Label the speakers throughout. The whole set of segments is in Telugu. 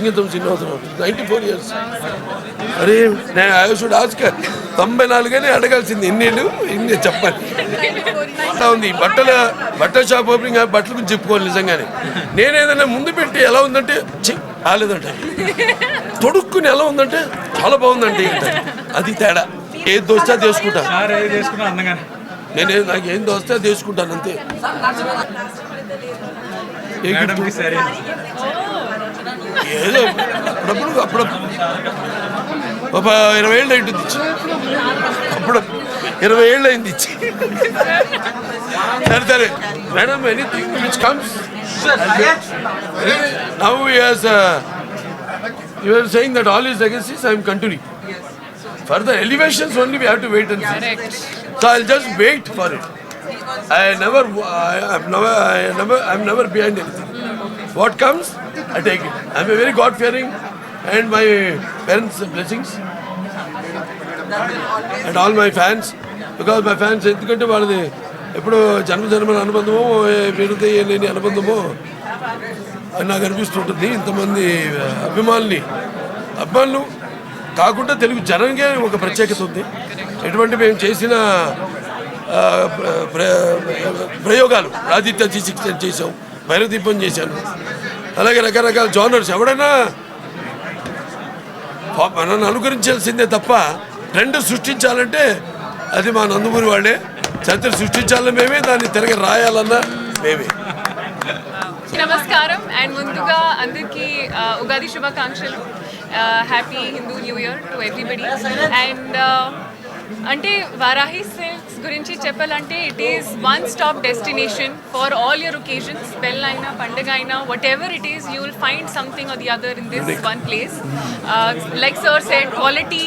Speaker 1: సింగీతం శ్రీనివాసరావు 94 years. అరే నేను ఐ షుడ్ ఆస్క్ 94 అడగాల్సింది ఎన్ని చెప్పాలి. అలా ఉంది బట్టల షాప్ ఓపెనింగ్, బట్టల గురించి చెప్పుకోవాలి. నిజంగానే నేను ఏదైనా ముందు పెట్టి ఎలా ఉందంటే రాలేదంటే, తొడుక్కుని ఎలా ఉందంటే చాలా బాగుందంటే అది తేడా. ఏది దోస్తే తీసుకుంటా, నాకు ఏం దోస్తే తీసుకుంటాను అంతే. ఏదో అప్పుడప్పుడు ఒక 20 ఏళ్ళు అయింటుంది ఇచ్చి, అప్పుడు 20 ఏళ్ళు అయింది ఇచ్చి. సరే madam, anything which comes now you are saying that all his legacies I am continuing. For the elevations only we have to wait and see. So I'll just wait for it. I'm never behind anything. What comes, I take it. I'm a very God-fearing and my parents' blessings and all my fans, because my fans ఎందుకంటే వాళ్ళది ఎప్పుడు జన్మజన్మల అనుబంధమో విరుద్ధ లేని అనుబంధమో అని నాకు అనిపిస్తుంటుంది. ఇంతమంది అభిమానులు కాకుండా తెలుగు జనానికే ఒక ప్రత్యేకత ఉంది. ఎటువంటి మేము చేసిన ప్రయోగాలు, ఆదిత్య చేసాం, భైరవదీపం చేశాను, అలాగే రకరకాల జానర్స్. ఎవడైనా నన్ను అనుకరించాల్సిందే తప్ప ట్రెండ్ సృష్టించాలంటే అది మా నందమూరి వాళ్ళే. చరిత్ర సృష్టించాలన్నా మేమే, దాన్ని తిరగ రాయాలన్నా మేమే.
Speaker 2: నమస్కారం అండ్ ముందుగా అందరికీ ఉగాది శుభాకాంక్షలు. Happy Hindu new year to everybody. And అంటే వారాహి సిల్క్స్ గురించి చెప్పాలంటే it is one stop destination for all your occasions. పెళ్ళి అయినా, పండుగ అయినా, whatever it is, you will find something or the other in this one place. Like sir said, quality,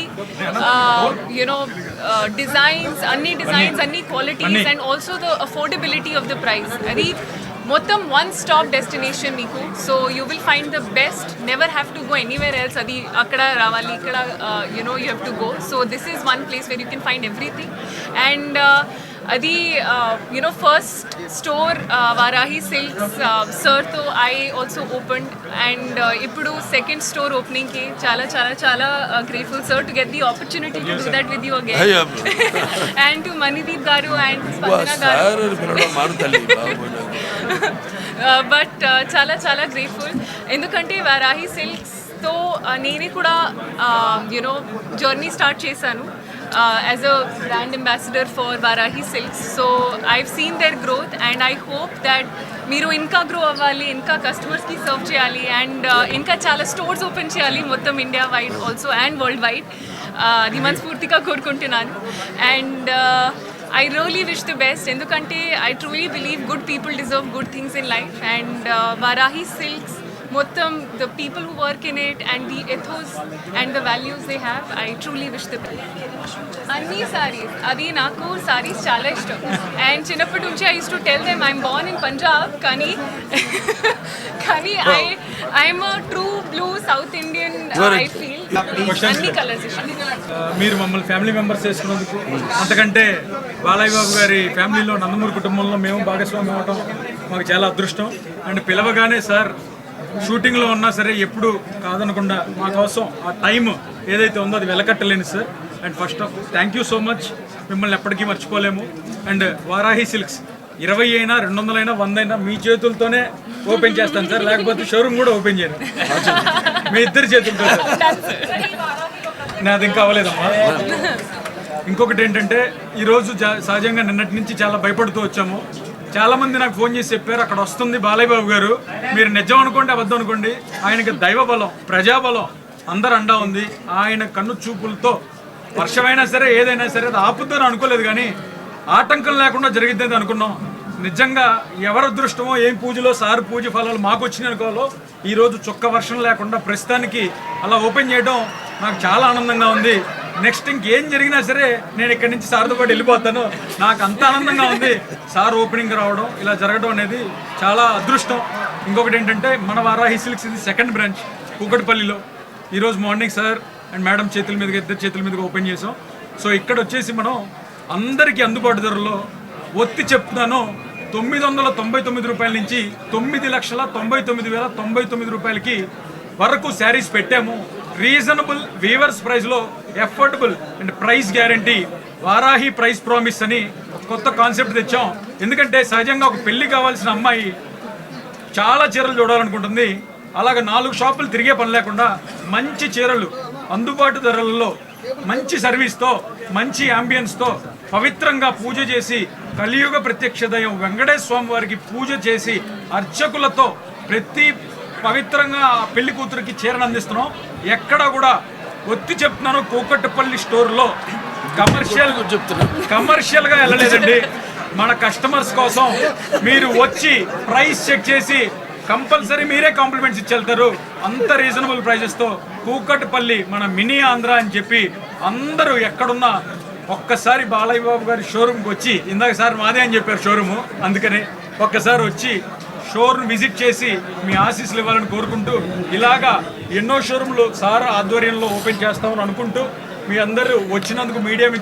Speaker 2: designs, అన్ని qualities and also the affordability of the price. అది మొత్తం వన్ స్టాప్ డెస్టినేషన్ మీకు. So you will find the best, never have to go anywhere else. అది అక్కడ రావాలి, ఇక్కడ you have to go. So this is one place where you can find everything. And అది ఫస్ట్ స్టోర్ వారాహి సిల్క్స్ సర్తో ఐ ఆల్సో ఓపెన్డ్. అండ్ ఇప్పుడు సెకండ్ స్టోర్ ఓపెనింగ్కి చాలా చాలా చాలా grateful sir to get the opportunity to do that with you again. And to Manideep garu and స్పందన గారు. బట్ చాలా చాలా గ్రేట్ఫుల్, ఎందుకంటే వారాహి సిల్క్స్తో నేనే కూడా జర్నీ స్టార్ట్ చేశాను as a brand ambassador for Vaarahi Silks. So I've seen their growth and I hope that మీరు ఇంకా గ్రో అవ్వాలి, ఇంకా కస్టమర్స్కి సర్వ్ చేయాలి అండ్ ఇంకా చాలా స్టోర్స్ ఓపెన్ చేయాలి మొత్తం India wide also and world wide. అది మనస్ఫూర్తిగా కోరుకుంటున్నాను. And I really wish the best, ఎందుకంటే I truly believe good people deserve good things in life. And Vaarahi Silks, మొత్తం the people who work in it and the ethos and the values they have, I truly wish the best. అన్ని సారీస్, అది నాకు సారీస్ చాలా ఇష్టం. అండ్ చిన్నప్పటి నుంచి I used to tell them I'm born in Punjab, కానీ I'm a true blue South Indian. I feel అన్ని కలర్స్ ఇష్టం.
Speaker 3: మీరు మమ్మల్ని ఫ్యామిలీ మెంబర్స్ చేసుకున్నందుకు, అంతకంటే బాలయ్య బాబు గారి ఫ్యామిలీలో నందమూరి కుటుంబంలో మేము భాగస్వామ్యం అవటం మాకు చాలా అదృష్టం. అండ్ పిలవగానే సార్ షూటింగ్లో ఉన్నా సరే ఎప్పుడు కాదనకుండా మా కోసం ఆ టైం ఏదైతే ఉందో అది వెలకట్టలేను sir. And first of thank you so much, మిమ్మల్ని ఎప్పటికీ మర్చిపోలేము. అండ్ వారాహి సిల్క్స్ 20 అయినా 200 అయినా 100 అయినా మీ చేతులతోనే ఓపెన్ చేస్తాను సార్, లేకపోతే షోరూమ్ కూడా ఓపెన్ చేయను. మీ ఇద్దరి చేతులతో సార్. నాది ఇంకా అవ్వలేదమ్మా. ఇంకొకటి ఏంటంటే ఈరోజు సహజంగా నిన్నటి నుంచి చాలా భయపడుతూ వచ్చాము. చాలామంది నాకు ఫోన్ చేసి చెప్పారు, అక్కడ వస్తుంది బాలయ్య బాబు గారు, మీరు నిజం అనుకోండి అబద్ధం అనుకోండి, ఆయనకి దైవ బలం, ప్రజాబలం అందరు అండా ఉంది. ఆయన కన్ను చూపులతో వర్షమైనా సరే ఏదైనా సరే అది ఆపుద్దని అనుకోలేదు, కానీ ఆటంకం లేకుండా జరిగిద్దని అనుకున్నాం. నిజంగా ఎవరి అదృష్టమో ఏం పూజలో సార్ పూజ ఫలాలు మాకు వచ్చినాయి అనుకోవాలో, ఈరోజు చొక్క వర్షం లేకుండా ప్రస్తుతానికి అలా ఓపెన్ చేయడం నాకు చాలా ఆనందంగా ఉంది. నెక్స్ట్ ఇంకేం జరిగినా సరే నేను ఇక్కడి నుంచి సార్తో పాటు వెళ్ళిపోతాను. నాకు అంత ఆనందంగా ఉంది సార్ ఓపెనింగ్ రావడం, ఇలా జరగడం అనేది చాలా అదృష్టం. ఇంకొకటి ఏంటంటే మన వారాహి సిల్క్స్ ఇది సెకండ్ బ్రాంచ్ కూకట్పల్లిలో. ఈరోజు మార్నింగ్ సార్ అండ్ మేడం చేతుల మీదుగా, ఇద్దరు చేతుల మీదుగా ఓపెన్ చేసాం. సో ఇక్కడ వచ్చేసి మనం అందరికీ అందుబాటు ధరలో ఒత్తి చెప్తున్నాను, 999 రూపాయల నుంచి 9,99,99 రూపాయలకి వరకు శారీస్ పెట్టాము. రీజనబుల్ వీవర్స్ ప్రైస్లో affordable and price guarantee, Varahi price promise అని ఒక కొత్త కాన్సెప్ట్ తెచ్చాం. ఎందుకంటే సహజంగా ఒక పెళ్లి కావాల్సిన అమ్మాయి చాలా చీరలు చూడాలనుకుంటుంది. అలాగ 4 షాపులు తిరిగే పని లేకుండా మంచి చీరలు అందుబాటు ధరలలో మంచి సర్వీస్తో మంచి యాంబియన్స్తో పవిత్రంగా పూజ చేసి కలియుగ ప్రత్యక్ష దైవం వెంకటేశ్వర స్వామి వారికి పూజ చేసి అర్చకులతో ప్రతి పవిత్రంగా ఆ పెళ్లి కూతురికి చీరను అందిస్తున్నాం. ఎక్కడ కూడా ఒత్తి చెప్తున్నాను, కూకట్పల్లి స్టోర్లో కమర్షియల్గా వెళ్ళలేదండి. మన కస్టమర్స్ కోసం మీరు వచ్చి ప్రైస్ చెక్ చేసి కంపల్సరీ మీరే కాంప్లిమెంట్స్ ఇచ్చి వెళ్తారు. అంత రీజనబుల్ ప్రైజెస్తో కూకట్పల్లి మన మినీ ఆంధ్ర అని చెప్పి అందరూ ఎక్కడున్నా ఒక్కసారి బాలయ్య బాబు గారి షోరూమ్కి వచ్చి, ఇందాక సార్ మాదే అని చెప్పారు షోరూము, అందుకని ఒక్కసారి వచ్చి షోరూమ్ విజిట్ చేసి మీ ఆశీస్సులు ఇవ్వాలని కోరుకుంటూ, ఇలాగా ఎన్నో షోరూమ్లు సార్ ఆధ్వర్యంలో ఓపెన్ చేస్తామని అనుకుంటూ, మీ అందరూ వచ్చినందుకు మీడియా మిత్రులు